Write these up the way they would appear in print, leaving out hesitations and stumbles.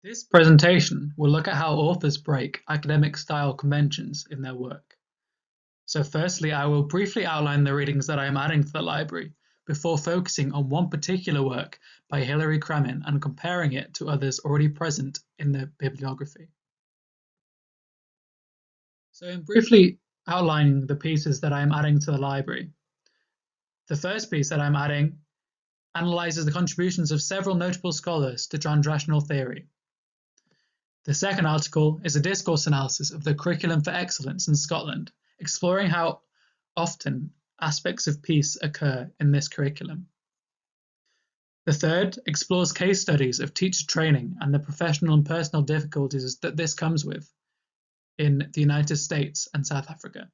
This presentation will look at how authors break academic style conventions in their work. So firstly, I will briefly outline the readings that I am adding to the library before focusing on one particular work by Hilary Kremen and comparing it to others already present in the bibliography. So in briefly outlining the pieces that I am adding to the library, the first piece that I'm adding analyzes the contributions of several notable scholars to transrational theory. The second article is a discourse analysis of the Curriculum for Excellence in Scotland, exploring how often aspects of peace occur in this curriculum. The third explores case studies of teacher training and the professional and personal difficulties that this comes with in the United States and South Africa.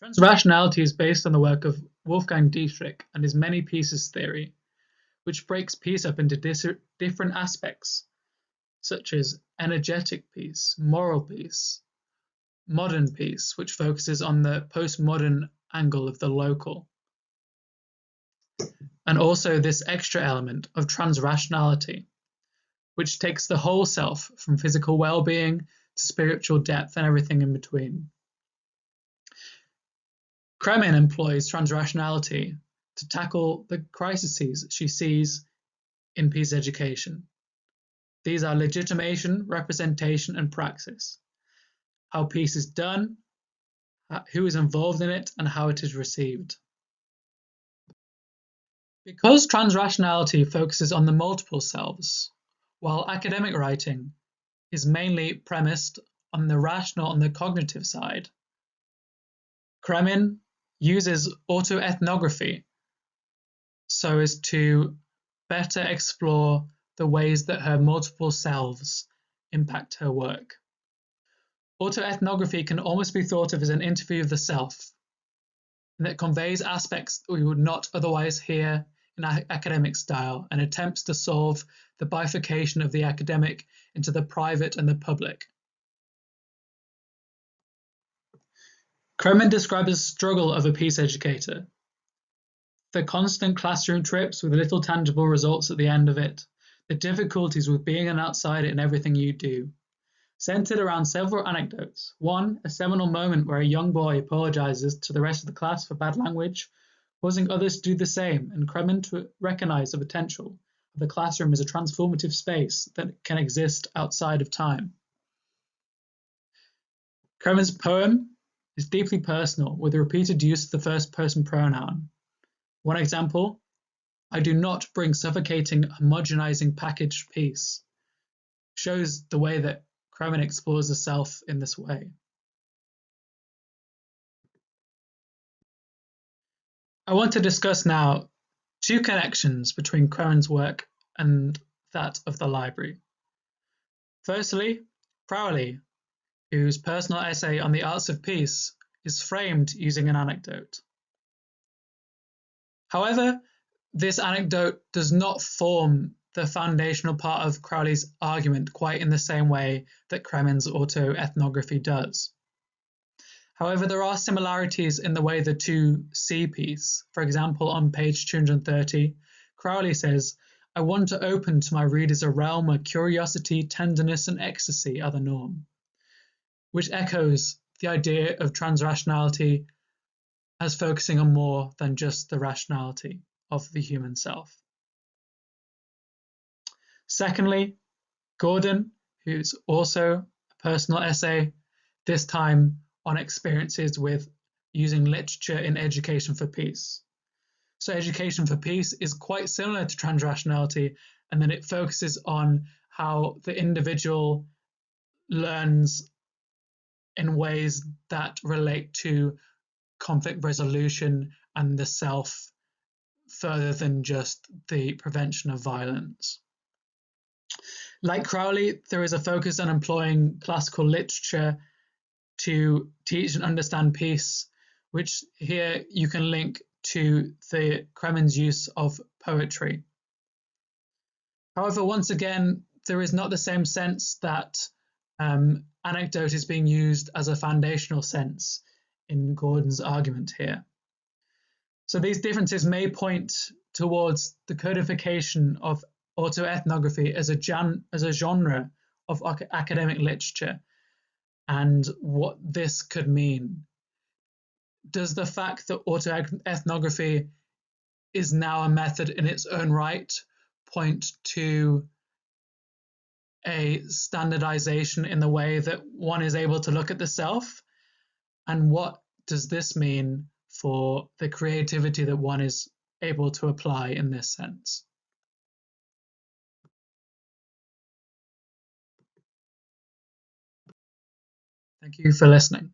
Transrationality is based on the work of Wolfgang Dietrich and his many pieces theory, which breaks peace up into different aspects, such as energetic peace, moral peace, modern peace, which focuses on the postmodern angle of the local, and also this extra element of transrationality, which takes the whole self from physical well-being to spiritual depth and everything in between. Kremen employs transrationality to tackle the crises she sees in peace education. These are legitimation, representation, and praxis. How peace is done, who is involved in it, and how it is received. Because transrationality focuses on the multiple selves, while academic writing is mainly premised on the rational and the cognitive side, Kremen uses autoethnography so as to better explore the ways that her multiple selves impact her work. Autoethnography can almost be thought of as an interview of the self, and it conveys aspects that we would not otherwise hear in academic style and attempts to solve the bifurcation of the academic into the private and the public. Kremen describes the struggle of a peace educator, the constant classroom trips with little tangible results at the end of it, the difficulties with being an outsider in everything you do, centered around several anecdotes. One, a seminal moment where a young boy apologizes to the rest of the class for bad language, causing others to do the same, and Kremen to recognize the potential of the classroom as a transformative space that can exist outside of time. Kremen's poem is deeply personal, with a repeated use of the first-person pronoun. One example, I do not bring suffocating, homogenizing packaged peace, shows the way that Kremen explores the self in this way. I want to discuss now two connections between Kremen's work and that of the library. Firstly, Crowley, whose personal essay on the arts of peace is framed using an anecdote. However, this anecdote does not form the foundational part of Crowley's argument quite in the same way that Kremen's autoethnography does. However, there are similarities in the way the two see peace. For example, on page 230, Crowley says, I want to open to my readers a realm where curiosity, tenderness, and ecstasy are the norm, which echoes the idea of transrationality as focusing on more than just the rationality of the human self. Secondly, Gordon, who's also a personal essay, this time on experiences with using literature in Education for Peace. So Education for Peace is quite similar to transrationality, and then it focuses on how the individual learns in ways that relate to conflict resolution and the self further than just the prevention of violence. Like Crowley, there is a focus on employing classical literature to teach and understand peace, which here you can link to the Kremen's use of poetry. However, once again, there is not the same sense that anecdote is being used as a foundational sense in Gordon's argument here. So these differences may point towards the codification of autoethnography as a genre of academic literature and what this could mean. Does the fact that autoethnography is now a method in its own right point to a standardization in the way that one is able to look at the self? And what does this mean for the creativity that one is able to apply in this sense? Thank you for listening.